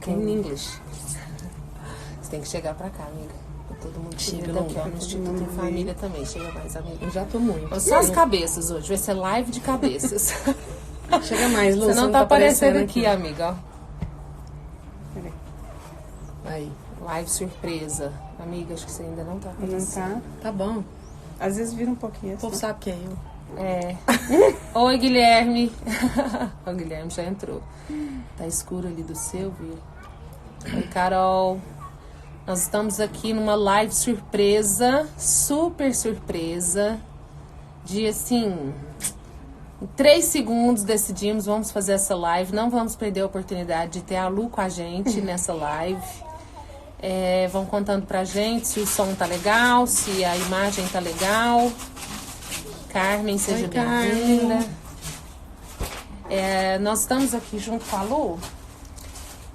in English. Você tem que chegar pra cá, amiga. Todo mundo chega daqui, ó. No Instituto tem família também. Chega mais, amiga. Eu já tô muito. Só as cabeças hoje. Vai ser live de cabeças. Chega mais, Lu. Você não tá aparecendo aqui, amiga, ó. Aí. Live surpresa. Amiga, acho que você ainda não tá aparecendo. Não tá? Tá bom. Às vezes vira um pouquinho O assim. povo sabe quem é eu. É. Oi, Guilherme. O Guilherme já entrou. Tá escuro ali do seu, viu? Oi, Carol. Nós estamos aqui numa live surpresa, super surpresa. De assim, em 3 segundos decidimos, vamos fazer essa live. Não vamos perder a oportunidade de ter a Lu com a gente nessa live. Vão contando pra gente se o som tá legal, se a imagem tá legal. Carmen, seja bem-vinda. Nós estamos aqui junto com a Lu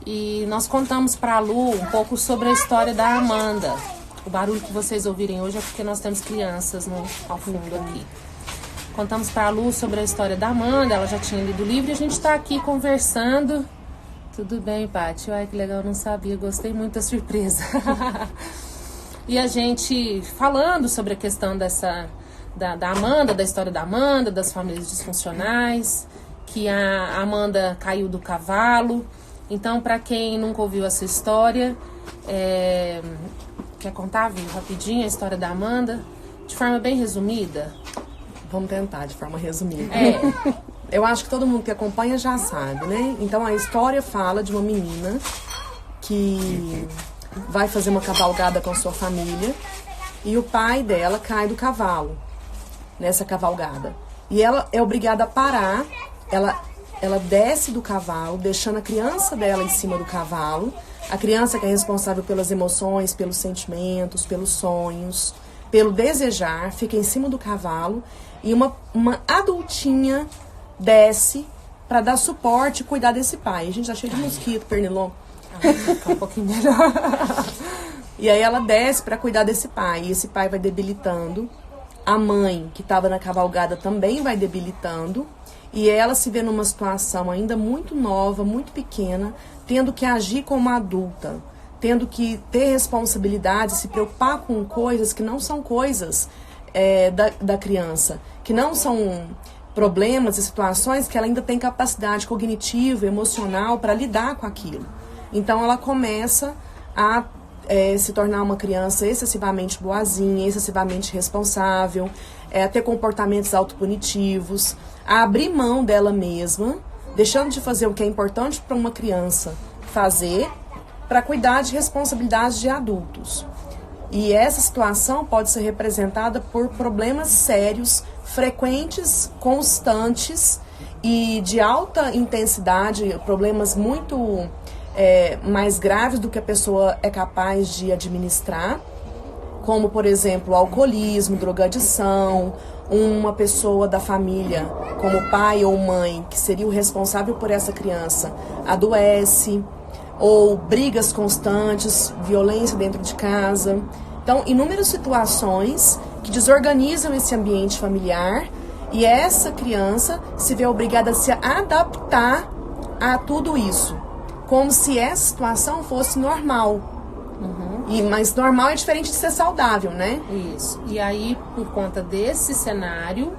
e nós contamos pra Lu um pouco sobre a história da Amanda. O barulho que vocês ouvirem hoje é porque nós temos crianças ao fundo aqui. Contamos pra Lu sobre a história da Amanda, ela já tinha lido o livro e a gente tá aqui conversando. Tudo bem, Paty? Ai, que legal, eu não sabia, gostei muito da surpresa. E a gente falando sobre a questão da Amanda, da história da Amanda, das famílias disfuncionais, que a Amanda caiu do cavalo. Então, para quem nunca ouviu essa história, quer contar, viu, rapidinho a história da Amanda, de forma bem resumida? Vamos tentar, de forma resumida. Eu acho que todo mundo que acompanha já sabe, né? Então, a história fala de uma menina que vai fazer uma cavalgada com sua família e o pai dela cai do cavalo nessa cavalgada. E ela é obrigada a parar, ela desce do cavalo, deixando a criança dela em cima do cavalo, a criança que é responsável pelas emoções, pelos sentimentos, pelos sonhos, pelo desejar, fica em cima do cavalo e uma adultinha desce para dar suporte e cuidar desse pai. A gente tá cheio de mosquito, pernilongo. Fica um pouquinho melhor. E aí ela desce para cuidar desse pai. E esse pai vai debilitando. A mãe, que estava na cavalgada, também vai debilitando. E ela se vê numa situação ainda muito nova, muito pequena, tendo que agir como adulta, tendo que ter responsabilidade, se preocupar com coisas que não são coisas da criança, que não são problemas e situações que ela ainda tem capacidade cognitiva, emocional para lidar com aquilo. Então ela começa a se tornar uma criança excessivamente boazinha, excessivamente responsável, a ter comportamentos autopunitivos, a abrir mão dela mesma, deixando de fazer o que é importante para uma criança fazer, para cuidar de responsabilidades de adultos. E essa situação pode ser representada por problemas sérios, frequentes, constantes e de alta intensidade, problemas muito mais graves do que a pessoa é capaz de administrar, como, por exemplo, alcoolismo, drogadição, uma pessoa da família, como pai ou mãe, que seria o responsável por essa criança, adoece, ou brigas constantes, violência dentro de casa. Então, inúmeras situações que desorganizam esse ambiente familiar e essa criança se vê obrigada a se adaptar a tudo isso, como se essa situação fosse normal. Mas normal é diferente de ser saudável, né? Isso. E aí, por conta desse cenário,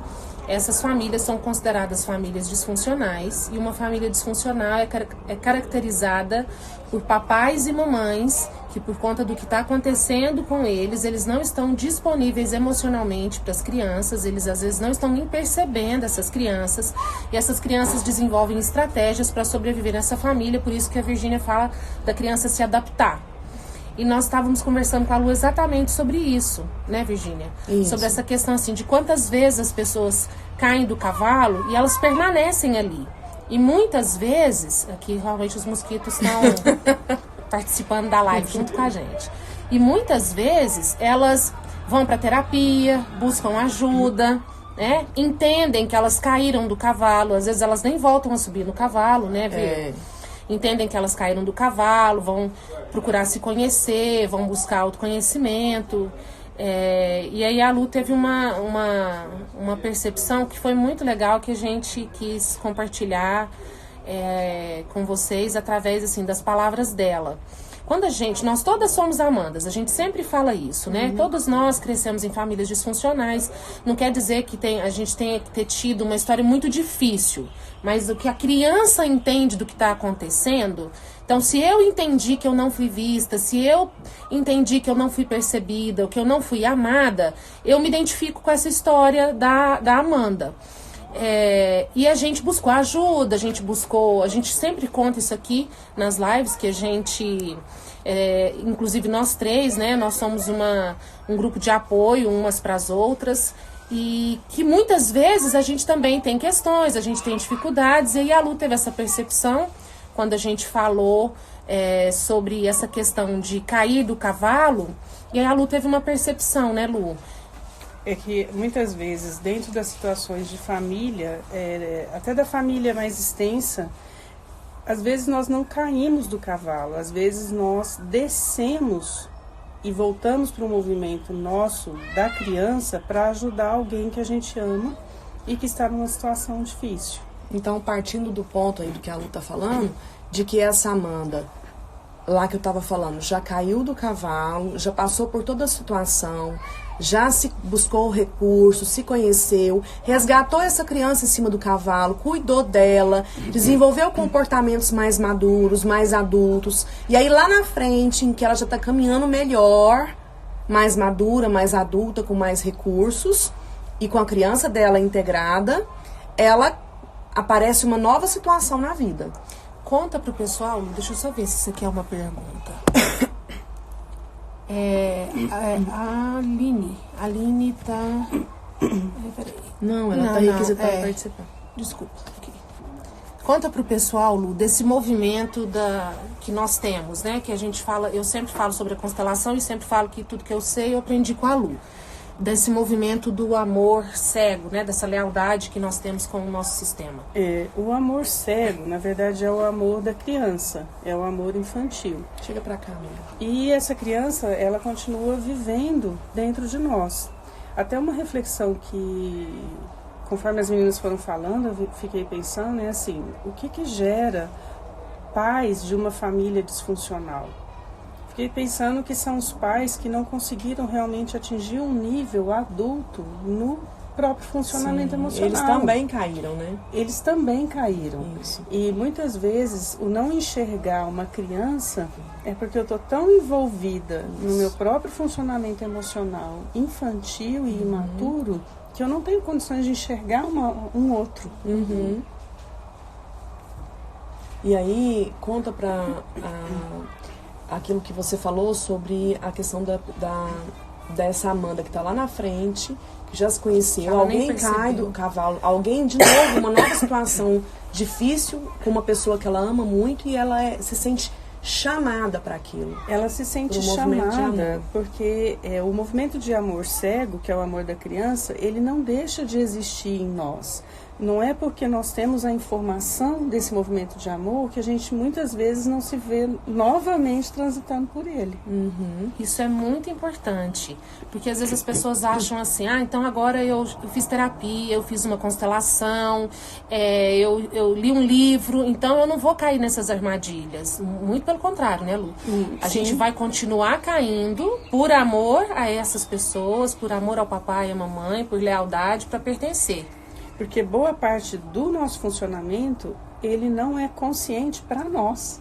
essas famílias são consideradas famílias disfuncionais. E uma família disfuncional é caracterizada por papais e mamães que, por conta do que está acontecendo com eles não estão disponíveis emocionalmente para as crianças, eles às vezes não estão nem percebendo essas crianças, e essas crianças desenvolvem estratégias para sobreviver nessa família, por isso que a Virgínia fala da criança se adaptar. E nós estávamos conversando com a Lu exatamente sobre isso, né, Virgínia? Isso. Sobre essa questão, assim, de quantas vezes as pessoas caem do cavalo e elas permanecem ali. E muitas vezes, aqui realmente os mosquitos estão participando da live junto com a gente. E muitas vezes elas vão para terapia, buscam ajuda, né? Entendem que elas caíram do cavalo, às vezes elas nem voltam a subir no cavalo, né, Vir? Entendem que elas caíram do cavalo, vão procurar se conhecer, vão buscar autoconhecimento. E aí a Lu teve uma percepção que foi muito legal, que a gente quis compartilhar com vocês através assim das palavras dela. Quando nós todas somos Amandas, a gente sempre fala isso, né? Todos nós crescemos em famílias disfuncionais. Não quer dizer que a gente tenha que ter tido uma história muito difícil, mas o que a criança entende do que está acontecendo. Então, se eu entendi que eu não fui vista, se eu entendi que eu não fui percebida, que eu não fui amada, eu me identifico com essa história da Amanda. E a gente buscou ajuda, a gente sempre conta isso aqui nas lives, que a gente, inclusive nós três, né, nós somos um grupo de apoio umas para as outras, e que muitas vezes a gente também tem questões, a gente tem dificuldades, e aí a Lu teve essa percepção, quando a gente falou sobre essa questão de cair do cavalo, e aí a Lu teve uma percepção, né, Lu? É que muitas vezes, dentro das situações de família, até da família mais extensa, às vezes nós não caímos do cavalo, às vezes nós descemos e voltamos para o movimento nosso da criança para ajudar alguém que a gente ama e que está numa situação difícil. Então, partindo do ponto aí do que a Lu tá falando, de que essa Amanda, lá que eu tava falando, já caiu do cavalo, já passou por toda a situação, já se buscou recurso, se conheceu, resgatou essa criança em cima do cavalo, cuidou dela, desenvolveu comportamentos mais maduros, mais adultos. E aí lá na frente, em que ela já está caminhando melhor, mais madura, mais adulta, com mais recursos, e com a criança dela integrada, ela aparece uma nova situação na vida. Conta pro pessoal, deixa eu só ver se isso aqui é uma pergunta. A Aline tá... peraí. Não, ela tá requisitada para participar. Desculpa. Okay. Conta pro pessoal, Lu, desse movimento que nós temos, né? Que a gente fala, eu sempre falo sobre a constelação e sempre falo que tudo que eu sei eu aprendi com a Lu. Desse movimento do amor cego, né? Dessa lealdade que nós temos com o nosso sistema. O amor cego, na verdade, é o amor da criança, é o amor infantil. Chega pra cá, amiga. E essa criança, ela continua vivendo dentro de nós. Até uma reflexão que, conforme as meninas foram falando, eu fiquei pensando, é assim, o que gera pais de uma família disfuncional? Fiquei pensando que são os pais que não conseguiram realmente atingir um nível adulto no próprio funcionamento emocional. Eles também caíram, né? Eles também caíram. Isso. E muitas vezes o não enxergar uma criança é porque eu estou tão envolvida no meu próprio funcionamento emocional infantil e imaturo que eu não tenho condições de enxergar um outro. E aí, conta pra... aquilo que você falou sobre a questão dessa Amanda que está lá na frente, que já se conheceu, alguém cai do cavalo, alguém de novo, uma nova situação difícil com uma pessoa que ela ama muito e ela se sente chamada para aquilo. Ela se sente chamada porque o movimento de amor cego, que é o amor da criança, ele não deixa de existir em nós. Não é porque nós temos a informação desse movimento de amor que a gente muitas vezes não se vê novamente transitando por ele. Isso é muito importante, porque às vezes as pessoas acham assim, então agora eu fiz terapia, eu fiz uma constelação, eu li um livro, então eu não vou cair nessas armadilhas. Muito pelo contrário, né, Lu? A gente vai continuar caindo por amor a essas pessoas, por amor ao papai e à mamãe, por lealdade, para pertencer. Porque boa parte do nosso funcionamento, ele não é consciente para nós.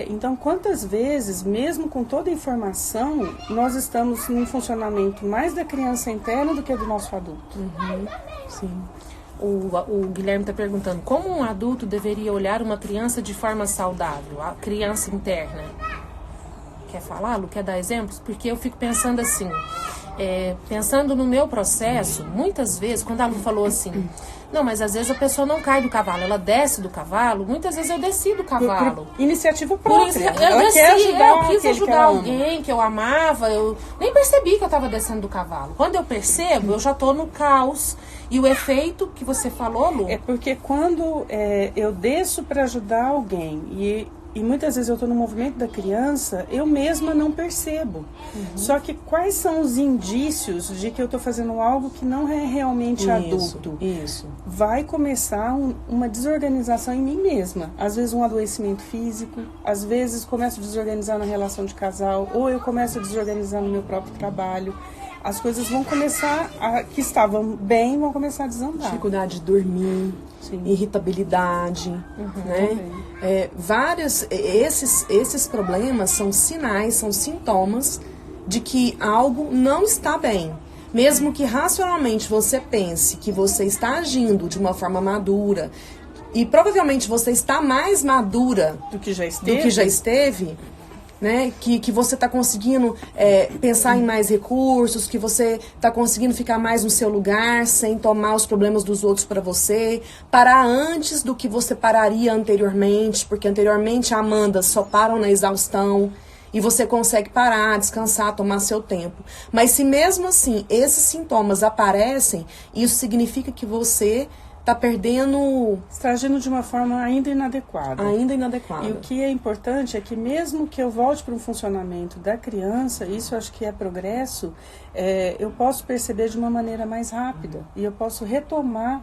Então, quantas vezes, mesmo com toda a informação, nós estamos num funcionamento mais da criança interna do que do nosso adulto? Sim. O Guilherme está perguntando, como um adulto deveria olhar uma criança de forma saudável, a criança interna? Quer falar, Lu? Quer dar exemplos? Porque eu fico pensando assim... pensando no meu processo, muitas vezes, quando a Lu falou assim, não, mas às vezes a pessoa não cai do cavalo, ela desce do cavalo, muitas vezes eu desci do cavalo. Por iniciativa própria. Eu quis ajudar alguém que eu amava, eu nem percebi que eu estava descendo do cavalo. Quando eu percebo, eu já estou no caos. E o efeito que você falou, Lu? É porque quando eu desço para ajudar alguém e E muitas vezes eu estou no movimento da criança, eu mesma não percebo. Só que quais são os indícios de que eu estou fazendo algo que não é realmente adulto? Isso. Vai começar uma desorganização em mim mesma. Às vezes um adoecimento físico, às vezes começo a desorganizar na relação de casal, ou eu começo a desorganizar no meu próprio trabalho. As coisas vão começar, que estavam bem, vão começar a desandar. Dificuldade de dormir, Sim. irritabilidade, né? Esses problemas são sinais, são sintomas de que algo não está bem. Mesmo que racionalmente você pense que você está agindo de uma forma madura, e provavelmente você está mais madura Do que já esteve, né? Que você está conseguindo pensar em mais recursos, que você está conseguindo ficar mais no seu lugar, sem tomar os problemas dos outros para você, parar antes do que você pararia anteriormente, porque anteriormente a Amanda só param na exaustão, e você consegue parar, descansar, tomar seu tempo. Mas se mesmo assim esses sintomas aparecem, isso significa que você está perdendo... está agindo de uma forma ainda inadequada. E o que é importante é que mesmo que eu volte para um funcionamento da criança, isso eu acho que é progresso, eu posso perceber de uma maneira mais rápida. E eu posso retomar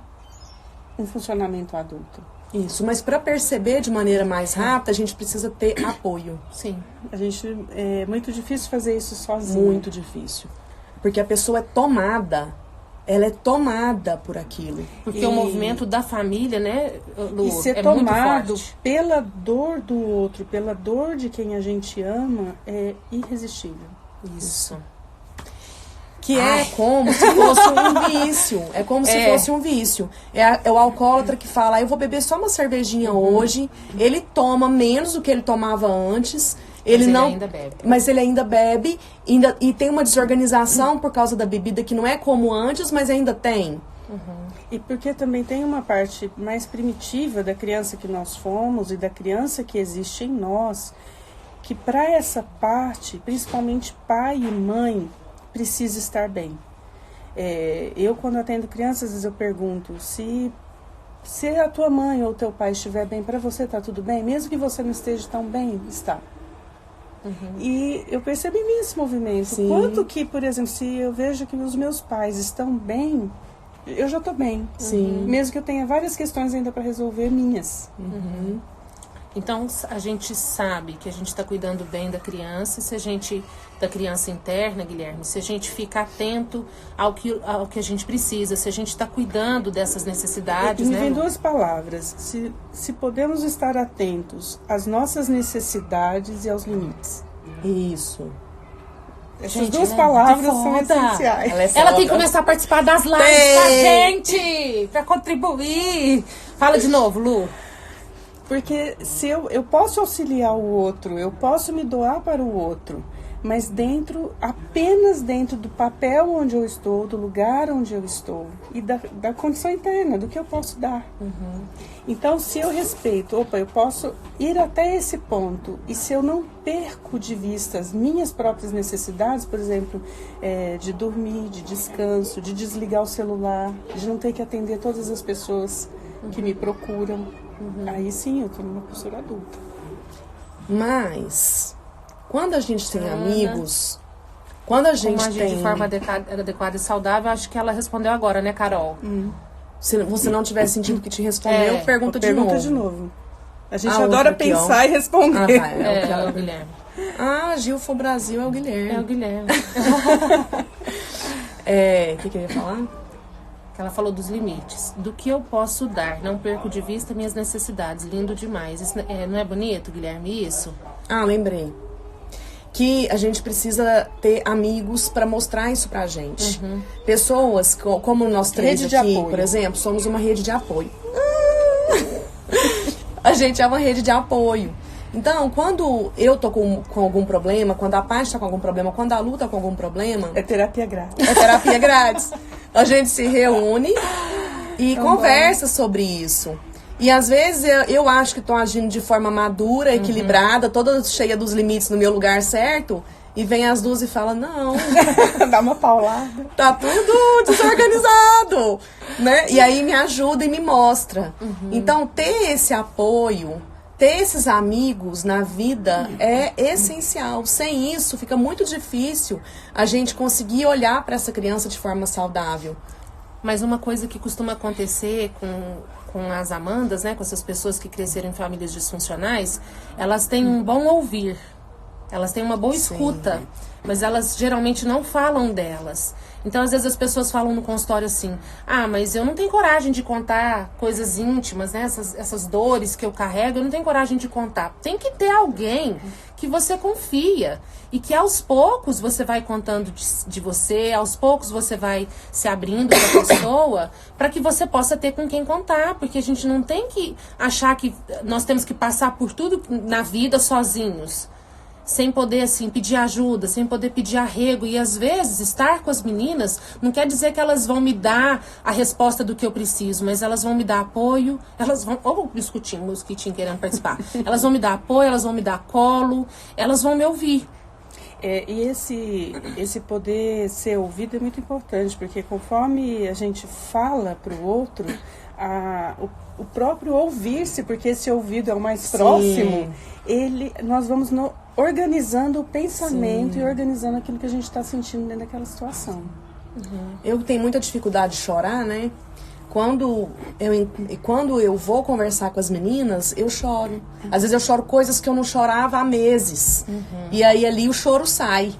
um funcionamento adulto. Isso, mas para perceber de maneira mais rápida, a gente precisa ter apoio. Sim. É muito difícil fazer isso sozinho. Muito difícil. Porque a pessoa é tomada. Ela é tomada por aquilo. Porque o movimento da família, né, Lu, e ser muito tomado forte. pela dor do outro, pela dor de quem a gente ama, é irresistível. Isso. Que é como se fosse um vício. É como se fosse um vício. É o alcoólatra que fala, eu vou beber só uma cervejinha hoje. Ele toma menos do que ele tomava antes. Ele ainda bebe. Mas ele ainda bebe e tem uma desorganização por causa da bebida que não é como antes, mas ainda tem. E porque também tem uma parte mais primitiva da criança que nós fomos e da criança que existe em nós, que para essa parte, principalmente pai e mãe, precisa estar bem. Eu, quando atendo crianças, às vezes eu pergunto se a tua mãe ou teu pai estiver bem, para você tá tudo bem? Mesmo que você não esteja tão bem, está. E eu percebi em mim esse movimento. Sim. Quanto que, por exemplo, se eu vejo que os meus pais estão bem, eu já estou bem. Sim. Mesmo que eu tenha várias questões ainda para resolver minhas. Então, a gente sabe que a gente está cuidando bem da criança, da criança interna, Guilherme, se a gente ficar atento ao que a gente precisa, se a gente está cuidando dessas necessidades, Me né? vem Lu? duas palavras. Se podemos estar atentos às nossas necessidades e aos limites. Isso. Essas Gente, duas ela é palavras muito são foda. essenciais. Ela é Ela tem que foda. começar a participar das lives com a gente, para contribuir. Fala de novo, Lu. Porque se eu posso auxiliar o outro, eu posso me doar para o outro, mas apenas dentro do papel onde eu estou, do lugar onde eu estou e da condição interna, do que eu posso dar. Então, se eu respeito, eu posso ir até esse ponto, e se eu não perco de vista as minhas próprias necessidades, por exemplo, de dormir, de descanso, de desligar o celular, de não ter que atender todas as pessoas que me procuram, aí sim eu estou numa postura adulta. Mas, quando a gente tem amigos, quando a gente Como agir tem... de forma adequada e saudável, acho que ela respondeu agora, né, Carol? Se você não tiver sentido que te respondeu, pergunta de novo. A gente A adora outra aqui, ó. pensar e responder. Ah, É o Guilherme. Gilfo Brasil é o Guilherme. É o Guilherme. O que eu ia falar? Que ela falou dos limites. Do que eu posso dar. Não perco de vista minhas necessidades. Lindo demais. Isso, não é bonito, Guilherme, isso? Lembrei. Que a gente precisa ter amigos para mostrar isso pra gente. Pessoas, como nós três Rede de aqui, apoio. por exemplo, somos uma rede de apoio. A gente é uma rede de apoio. Então, quando eu tô com algum problema, quando a Paty tá com algum problema, quando a Lu tá com algum problema... É terapia grátis. É terapia grátis. A gente se reúne e conversa sobre isso. E às vezes eu acho que estou agindo de forma madura, equilibrada, toda cheia dos limites no meu lugar certo. E vem as duas e fala, não, Dá uma paulada. tá tudo desorganizado, né? E aí me ajuda e me mostra. Então, ter esse apoio, ter esses amigos na vida é essencial. Sem isso, fica muito difícil a gente conseguir olhar para essa criança de forma saudável. Mas uma coisa que costuma acontecer com as Amandas, né, com essas pessoas que cresceram em famílias disfuncionais, elas têm um bom ouvir, elas têm uma boa escuta, mas elas geralmente não falam delas. Então, às vezes as pessoas falam no consultório assim, mas eu não tenho coragem de contar coisas íntimas, né, essas dores que eu carrego, eu não tenho coragem de contar. Tem que ter alguém que você confia e que aos poucos você vai contando de você, aos poucos você vai se abrindo para a pessoa, para que você possa ter com quem contar, porque a gente não tem que achar que nós temos que passar por tudo na vida sozinhos, sem poder, assim, pedir ajuda, sem poder pedir arrego. E, às vezes, estar com as meninas não quer dizer que elas vão me dar a resposta do que eu preciso, mas elas vão me dar apoio, elas vão... Ó, o mosquitinho querendo participar. Elas vão me dar apoio, elas vão me dar colo, elas vão me ouvir. E esse poder ser ouvido é muito importante, porque conforme a gente fala para o outro, o próprio ouvir-se, porque esse ouvido é o mais próximo, nós vamos organizando o pensamento e organizando aquilo que a gente está sentindo dentro daquela situação. Eu tenho muita dificuldade de chorar, né? Quando eu vou conversar com as meninas, eu choro. Às vezes eu choro coisas que eu não chorava há meses. E aí ali o choro sai.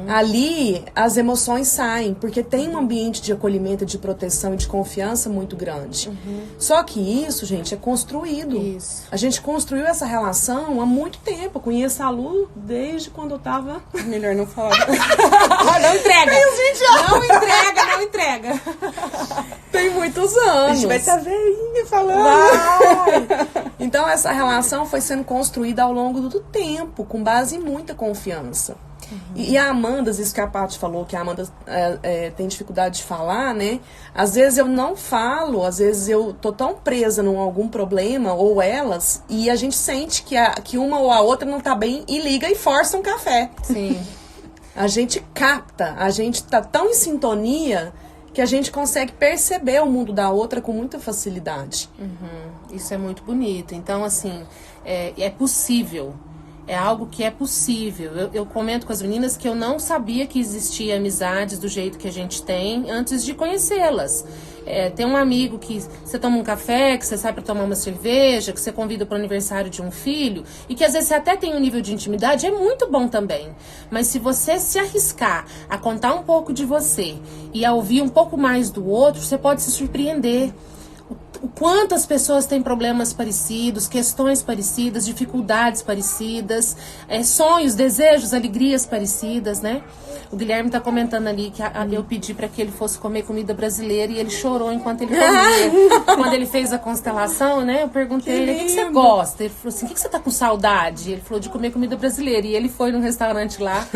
Ali as emoções saem, porque tem um ambiente de acolhimento, de proteção e de confiança muito grande. Só que isso, gente, é construído. Isso. A gente construiu essa relação há muito tempo. Eu conheço a Lu desde quando eu tava... Melhor não falar. Não entrega! Não entrega! Tem muitos anos. A gente vai estar veinha falando. Vai. Então essa relação foi sendo construída ao longo do tempo, com base em muita confiança. E a Amanda, isso que a Paty falou, que a Amanda tem dificuldade de falar, né? Às vezes eu não falo, às vezes eu tô tão presa em algum problema, ou elas, e a gente sente que uma ou a outra não tá bem e liga e força um café. Sim. A gente capta, a gente tá tão em sintonia que a gente consegue perceber o mundo da outra com muita facilidade. Isso é muito bonito. Então, assim, é possível. É algo que é possível. Eu comento com as meninas que eu não sabia que existia amizades do jeito que a gente tem antes de conhecê-las. Tem um amigo que você toma um café, que você sai para tomar uma cerveja, que você convida para o aniversário de um filho, e que às vezes você até tem um nível de intimidade, é muito bom também. Mas se você se arriscar a contar um pouco de você e a ouvir um pouco mais do outro, você pode se surpreender. O quanto as pessoas têm problemas parecidos, questões parecidas, dificuldades parecidas, sonhos, desejos, alegrias parecidas, né? O Guilherme tá comentando ali que eu pedi para que ele fosse comer comida brasileira e ele chorou enquanto ele comia. Quando ele fez a constelação, né? Eu perguntei ele, o que você gosta? Ele falou assim, o que você tá com saudade? Ele falou de comer comida brasileira. E ele foi num restaurante lá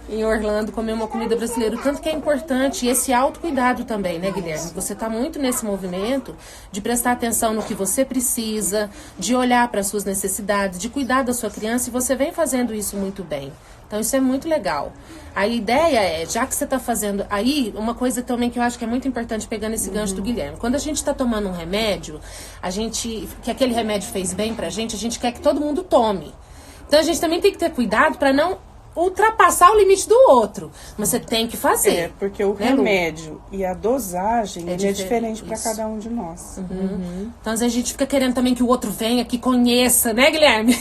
em Orlando comer uma comida brasileira. O tanto que é importante. E esse autocuidado também, né, Guilherme? Você tá muito nesse movimento de prestar atenção no que você precisa, de olhar para as suas necessidades, de cuidar da sua criança, e você vem fazendo isso muito bem. Então isso é muito legal. A ideia já que você está fazendo... Aí, uma coisa também que eu acho que é muito importante, pegando esse gancho do Guilherme. Quando a gente está tomando um remédio, que aquele remédio fez bem pra gente, a gente quer que todo mundo tome. Então a gente também tem que ter cuidado para não ultrapassar o limite do outro. Mas você tem que fazer. Porque o remédio e a dosagem é diferente para cada um de nós. Então, às vezes, a gente fica querendo também que o outro venha, que conheça, né, Guilherme?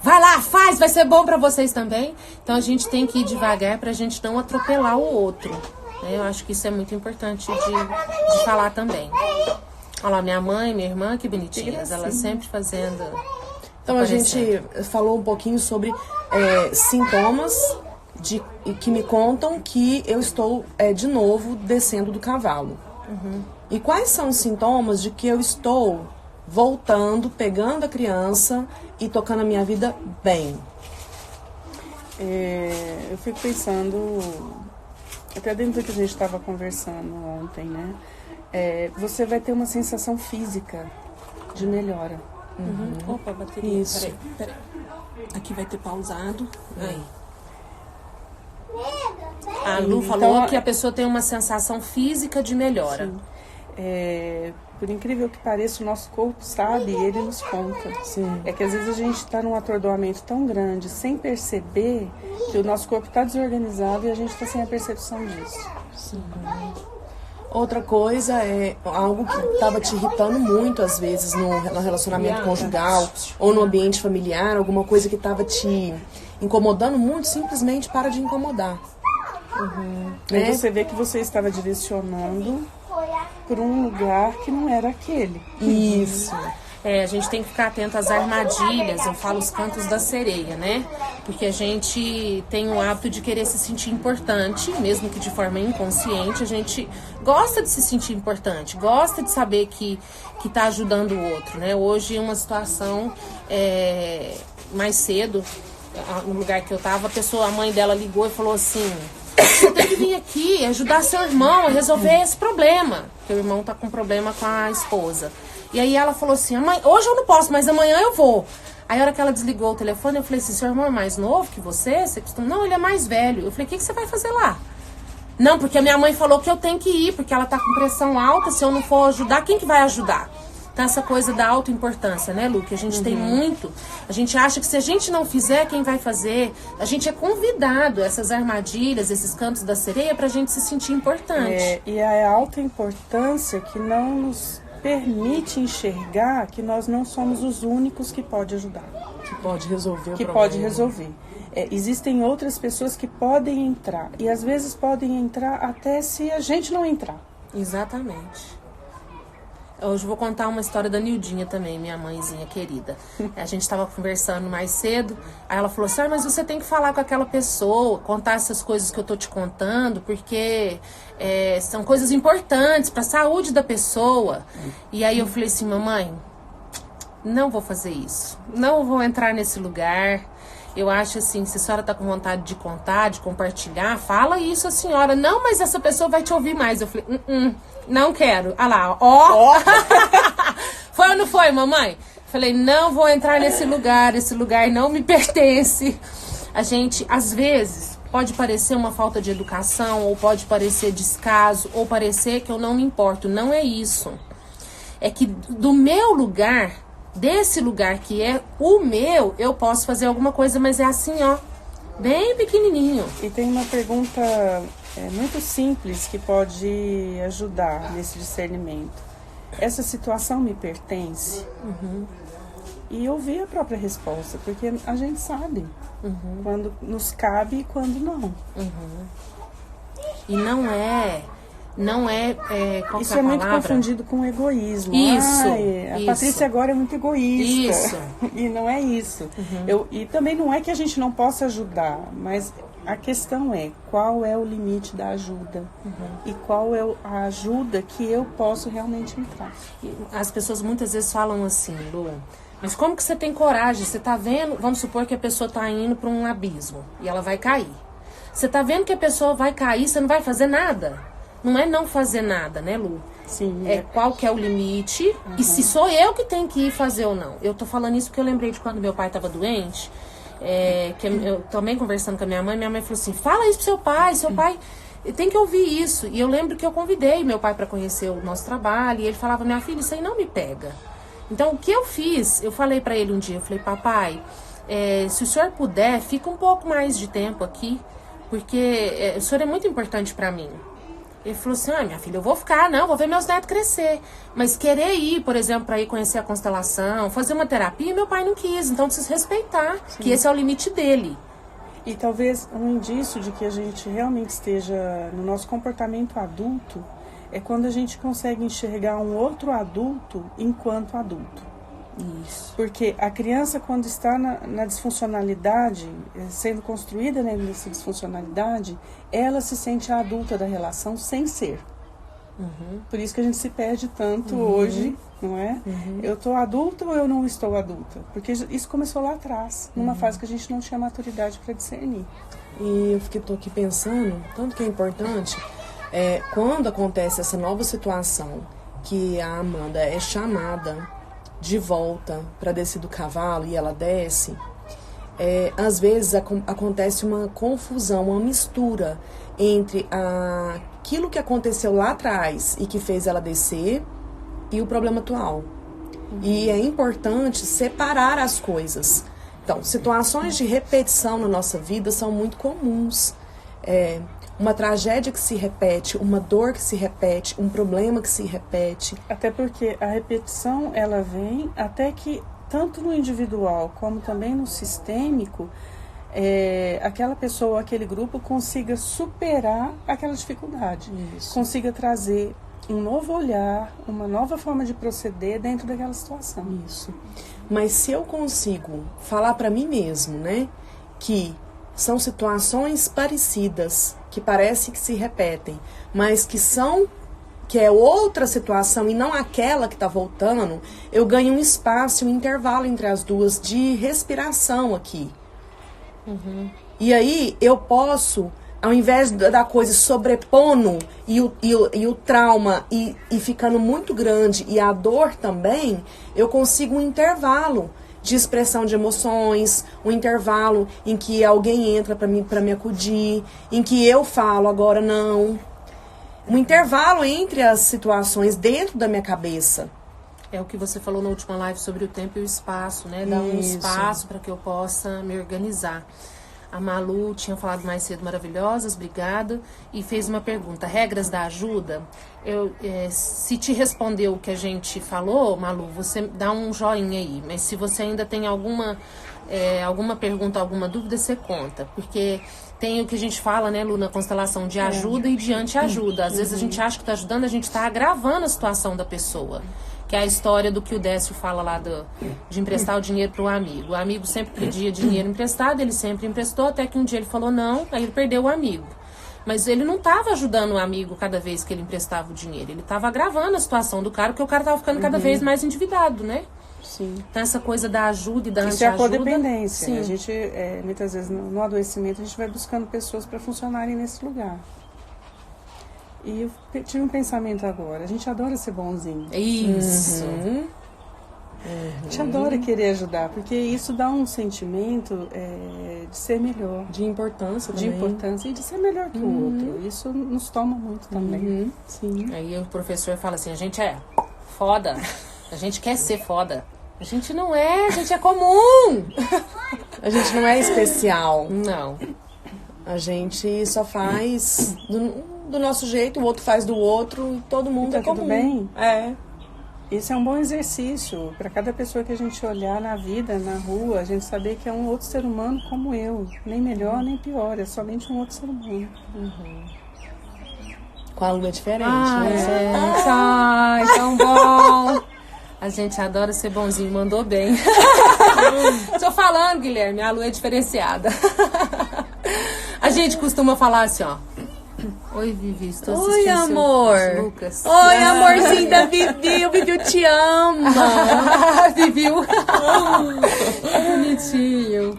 Vai lá, faz, vai ser bom para vocês também. Então, a gente tem que ir devagar pra gente não atropelar o outro. Eu acho que isso é muito importante de falar também. Olha lá, minha mãe, minha irmã, que bonitinhas. Elas sempre fazendo... Então a gente falou um pouquinho sobre sintomas que me contam que eu estou de novo descendo do cavalo. E quais são os sintomas de que eu estou voltando, pegando a criança e tocando a minha vida bem? Eu fico pensando, até dentro do que a gente estava conversando ontem, né? Você vai ter uma sensação física de melhora. Opa, bateria. Isso. Peraí. Aqui vai ter pausado. Aí. A Lu falou que a pessoa tem uma sensação física de melhora. por incrível que pareça, o nosso corpo sabe e ele nos conta. Sim. É que às vezes a gente está num atordoamento tão grande, sem perceber que o nosso corpo está desorganizado e a gente está sem a percepção disso. Sim. Outra coisa é algo que estava te irritando muito, às vezes, no relacionamento conjugal ou no ambiente familiar, alguma coisa que estava te incomodando muito, simplesmente para de incomodar. Aí você vê que você estava direcionando por um lugar que não era aquele. Isso. A gente tem que ficar atento às armadilhas, eu falo os cantos da sereia, né? Porque a gente tem o hábito de querer se sentir importante, mesmo que de forma inconsciente, a gente gosta de se sentir importante, gosta de saber que tá ajudando o outro, né? Hoje, uma situação mais cedo, no lugar que eu tava, a mãe dela ligou e falou assim: você tem que vir aqui ajudar seu irmão a resolver esse problema, porque o irmão tá com problema com a esposa. E aí ela falou assim: hoje eu não posso, mas amanhã eu vou. Aí a hora que ela desligou o telefone, eu falei assim: seu irmão é mais novo que você? Você costuma... Não, ele é mais velho. Eu falei: o que você vai fazer lá? Não, porque a minha mãe falou que eu tenho que ir, porque ela tá com pressão alta, se eu não for ajudar, quem que vai ajudar? Então essa coisa da autoimportância, né, Lu? Que a gente tem muito. A gente acha que se a gente não fizer, quem vai fazer? A gente é convidado a essas armadilhas, esses cantos da sereia, pra gente se sentir importante. E a autoimportância que não nos permite enxergar que nós não somos os únicos que pode ajudar. Que pode resolver o que problema. pode resolver. Existem outras pessoas que podem entrar. E às vezes podem entrar até se a gente não entrar. Exatamente. Hoje eu vou contar uma história da Nildinha também, minha mãezinha querida. A gente estava conversando mais cedo, aí ela falou assim: mas você tem que falar com aquela pessoa, contar essas coisas que eu tô te contando, porque são coisas importantes para a saúde da pessoa. E aí eu falei assim: mamãe, não vou fazer isso, não vou entrar nesse lugar. Eu acho assim, se a senhora tá com vontade de contar, de compartilhar, fala isso a senhora. Não, mas essa pessoa vai te ouvir mais. Eu falei: não quero. Ah lá, ó. Foi ou não foi, mamãe? Falei: não vou entrar nesse lugar, esse lugar não me pertence. A gente, às vezes, pode parecer uma falta de educação, ou pode parecer descaso, ou parecer que eu não me importo. Não é isso. É que do meu lugar, desse lugar que é o meu, eu posso fazer alguma coisa, mas é assim, ó, bem pequenininho. E tem uma pergunta muito simples que pode ajudar nesse discernimento. Essa situação me pertence? E ouvir a própria resposta, porque a gente sabe quando nos cabe e quando não. E não é qual isso que é a muito palavra? Confundido com egoísmo. Isso, A Patrícia agora é muito egoísta. Isso. E não é isso. E também não é que a gente não possa ajudar, mas a questão é qual é o limite da ajuda e qual é a ajuda que eu posso realmente entrar. As pessoas muitas vezes falam assim: Lu, mas como que você tem coragem? Você tá vendo, vamos supor que a pessoa tá indo para um abismo e ela vai cair. Você tá vendo que a pessoa vai cair, você não vai fazer nada? Não é não fazer nada, né, Lu? Sim. Qual que é o limite e se sou eu que tenho que ir fazer ou não. Eu tô falando isso porque eu lembrei de quando meu pai tava doente, que eu também conversando com a minha mãe falou assim: fala isso pro seu pai tem que ouvir isso. E eu lembro que eu convidei meu pai para conhecer o nosso trabalho e ele falava: minha filha, isso aí não me pega. Então, o que eu fiz? Eu falei para ele um dia, eu falei: papai, se o senhor puder, fica um pouco mais de tempo aqui, porque o senhor é muito importante para mim. Ele falou assim: minha filha, eu vou ficar, vou ver meus netos crescer. Mas querer ir, por exemplo, para ir conhecer a constelação, fazer uma terapia, meu pai não quis. Então, precisa respeitar que esse é o limite dele. E talvez um indício de que a gente realmente esteja no nosso comportamento adulto é quando a gente consegue enxergar um outro adulto enquanto adulto. Isso. Porque a criança, quando está na disfuncionalidade, sendo construída nessa disfuncionalidade, ela se sente a adulta da relação sem ser. Por isso que a gente se perde tanto hoje, não é? Eu estou adulta ou eu não estou adulta? Porque isso começou lá atrás, numa fase que a gente não tinha maturidade para discernir. E eu estou aqui pensando, tanto que é importante, quando acontece essa nova situação, que a Amanda é chamada de volta para descer do cavalo e ela desce, às vezes acontece uma confusão, uma mistura entre aquilo que aconteceu lá atrás e que fez ela descer e o problema atual. E é importante separar as coisas. Então, situações de repetição na nossa vida são muito comuns. Uma tragédia que se repete, uma dor que se repete, um problema que se repete. Até porque a repetição, ela vem até que, tanto no individual como também no sistêmico, aquela pessoa, aquele grupo consiga superar aquela dificuldade. Isso. Consiga trazer um novo olhar, uma nova forma de proceder dentro daquela situação. Isso. Mas se eu consigo falar para mim mesmo, né, que são situações parecidas, que parece que se repetem, mas que é outra situação e não aquela que está voltando, eu ganho um espaço, um intervalo entre as duas de respiração aqui. E aí eu posso, ao invés da coisa sobrepondo e o trauma e ficando muito grande e a dor também, eu consigo um intervalo de expressão de emoções, um intervalo em que alguém entra para me acudir, em que eu falo agora não. Um intervalo entre as situações dentro da minha cabeça. É o que você falou na última live sobre o tempo e o espaço, né? Dar um espaço para que eu possa me organizar. A Malu tinha falado mais cedo, maravilhosas, obrigada. E fez uma pergunta, regras da ajuda. Se te respondeu o que a gente falou, Malu, você dá um joinha aí. Mas se você ainda tem alguma pergunta, alguma dúvida, você conta. Porque tem o que a gente fala, né, Lu, na constelação de ajuda e de anti-ajuda. Às vezes a gente acha que está ajudando, a gente está agravando a situação da pessoa. Que é a história do que o Décio fala lá de emprestar o dinheiro para o amigo. O amigo sempre pedia dinheiro emprestado, ele sempre emprestou, até que um dia ele falou não, aí ele perdeu o amigo. Mas ele não estava ajudando o amigo cada vez que ele emprestava o dinheiro. Ele estava agravando a situação do cara, porque o cara estava ficando cada vez mais endividado, né? Sim. Então essa coisa da ajuda e da Isso é a anti-ajuda. codependência. Sim. A gente, muitas vezes, no adoecimento, a gente vai buscando pessoas para funcionarem nesse lugar. E eu tive um pensamento agora. A gente adora ser bonzinho. Isso. A gente adora querer ajudar, porque isso dá um sentimento de ser melhor. De importância De também. importância e de ser melhor que o outro. Isso nos toma muito também. Sim. Aí o professor fala assim, a gente é foda, a gente quer ser foda. A gente não é, a gente é comum. A gente não é especial. Não. A gente só faz do nosso jeito, o outro faz do outro e todo mundo E tá é comum. tudo bem? É. Isso é um bom exercício para cada pessoa que a gente olhar na vida, na rua, a gente saber que é um outro ser humano como eu. Nem melhor, nem pior, é somente um outro ser humano. Com a lua diferente, Ai, né? gente, ai, tão bom. A gente adora ser bonzinho, mandou bem. Tô falando, Guilherme, a lua é diferenciada. A gente costuma falar assim, ó. Oi, Vivi, estou assistindo Oi, seu amor. Lucas. Oi, amorzinho da Vivi. O Vivi te ama. Viviu. Bonitinho.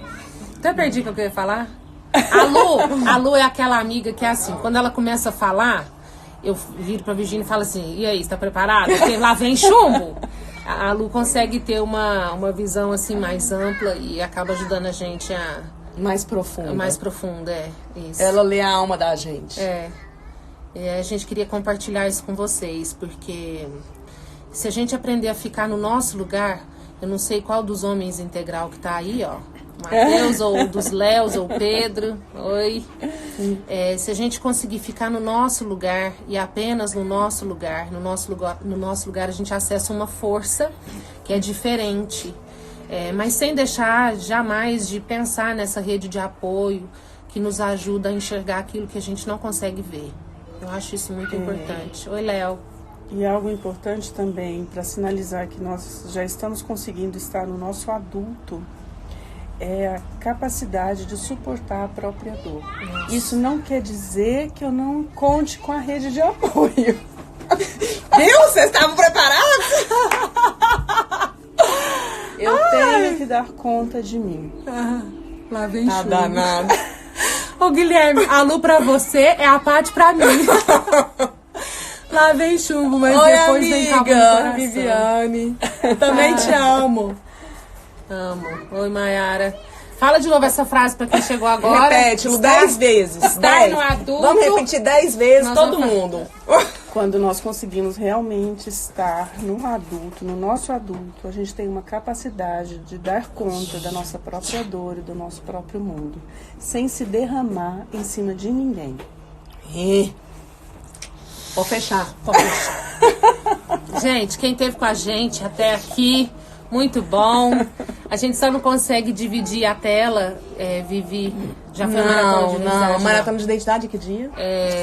Até perdi o que eu ia falar. A Lu é aquela amiga que é assim, quando ela começa a falar, eu viro pra Virgínia e falo assim, e aí, está preparada? Porque lá vem chumbo. A Lu consegue ter uma visão assim mais ampla e acaba ajudando a gente a... Mais profunda. Mais profunda, isso. Ela lê a alma da gente. A gente queria compartilhar isso com vocês, porque se a gente aprender a ficar no nosso lugar, eu não sei qual dos homens integral que tá aí, ó, Matheus, ou dos Léos, ou Pedro, oi. Se a gente conseguir ficar no nosso lugar e apenas no nosso lugar, a gente acessa uma força que é diferente. Mas sem deixar jamais de pensar nessa rede de apoio que nos ajuda a enxergar aquilo que a gente não consegue ver. Eu acho isso muito importante. Oi, Léo. E algo importante também, para sinalizar que nós já estamos conseguindo estar no nosso adulto, é a capacidade de suportar a própria dor. Nossa. Isso não quer dizer que eu não conte com a rede de apoio. Viu? Vocês estavam preparados? Eu tenho que dar conta de mim. Lá vem Tá chumbo. danado. Ô, Guilherme, a Lu pra você é a Paty pra mim. Lá vem chumbo, mas Oi, depois vem calma no amiga, coração. Viviane. Também te amo. Amo. Oi, Mayara. Fala de novo essa frase pra quem chegou agora. Repete, Lu, 10 vezes. Estar 10. no adulto. Vamos repetir 10 vezes, Nós todo vamos mundo. Quando nós conseguimos realmente estar no adulto, no nosso adulto, a gente tem uma capacidade de dar conta da nossa própria dor e do nosso próprio mundo, sem se derramar em cima de ninguém. Vou fechar. Gente, quem esteve com a gente até aqui, muito bom. A gente só não consegue dividir a tela, Vivi. Já foi maratona de identidade? Não. Maratona de identidade, que dia?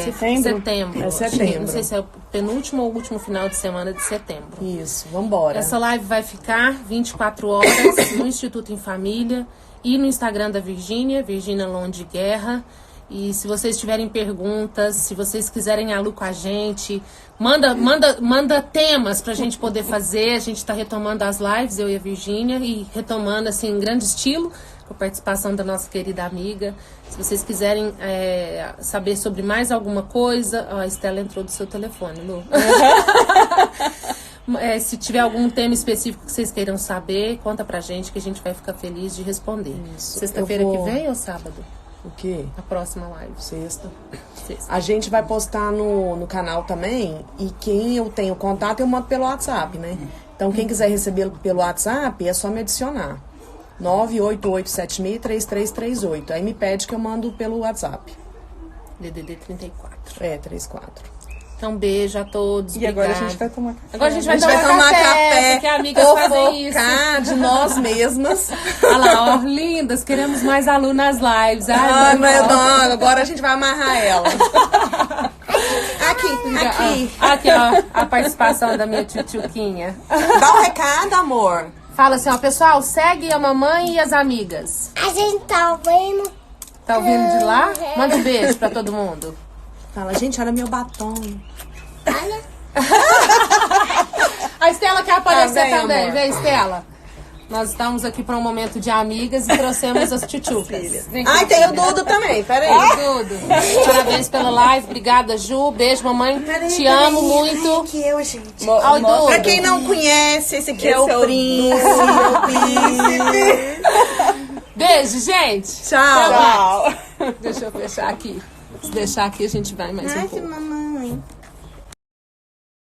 Setembro? É setembro. Não sei se é o penúltimo ou último final de semana de setembro. Isso, vambora. Essa live vai ficar 24 horas no Instituto em Família e no Instagram da Virgínia Londe Guerra. E se vocês tiverem perguntas, se vocês quiserem a Lu com a gente, manda temas pra gente poder fazer. A gente tá retomando as lives, eu e a Virgínia, e retomando assim em grande estilo, com a participação da nossa querida amiga. Se vocês quiserem saber sobre mais alguma coisa, ó, a Estela entrou do seu telefone, Lu. Se tiver algum tema específico que vocês queiram saber, conta pra gente que a gente vai ficar feliz de responder. Sexta-feira que vem ou sábado? O quê? A próxima live. Sexta. A gente vai postar no canal também. E quem eu tenho contato, eu mando pelo WhatsApp, né? Então, quem quiser receber pelo WhatsApp, é só me adicionar. 988763338. Aí me pede que eu mando pelo WhatsApp. DDD 34. 34. Então, beijo a todos. E agora a obrigada. gente vai tomar café. Agora a gente vai tomar café, porque amigas fazem isso. fofocar de nós mesmas. Olha lá, ó, lindas, queremos mais alunas lives. Ai, meu meu Deus. Deus, agora a gente vai amarrar ela. Aqui. Aqui, ó, a participação da minha tchutchuquinha. Dá um recado, amor. Fala assim, ó, pessoal, segue a mamãe e as amigas. A gente tá ouvindo. Tá ouvindo de lá? Manda um beijo pra todo mundo. Fala, gente, olha meu batom. Olha. A Estela quer aparecer Vem, também. amor. Vem, Estela. Nós estamos aqui para um momento de amigas e trouxemos as tchutchucas. Vem cá, Ai, tem o filha. Dudo também, peraí. Dudo. Parabéns pela live. Obrigada, Ju. Beijo, mamãe. Te amo muito. Que eu, gente. Ó, o Dudo. Pra quem não conhece, esse aqui é o príncipe. Beijo, gente. Tchau. Deixa eu fechar aqui. Se deixar aqui, a gente vai mais um pouco. Mamãe.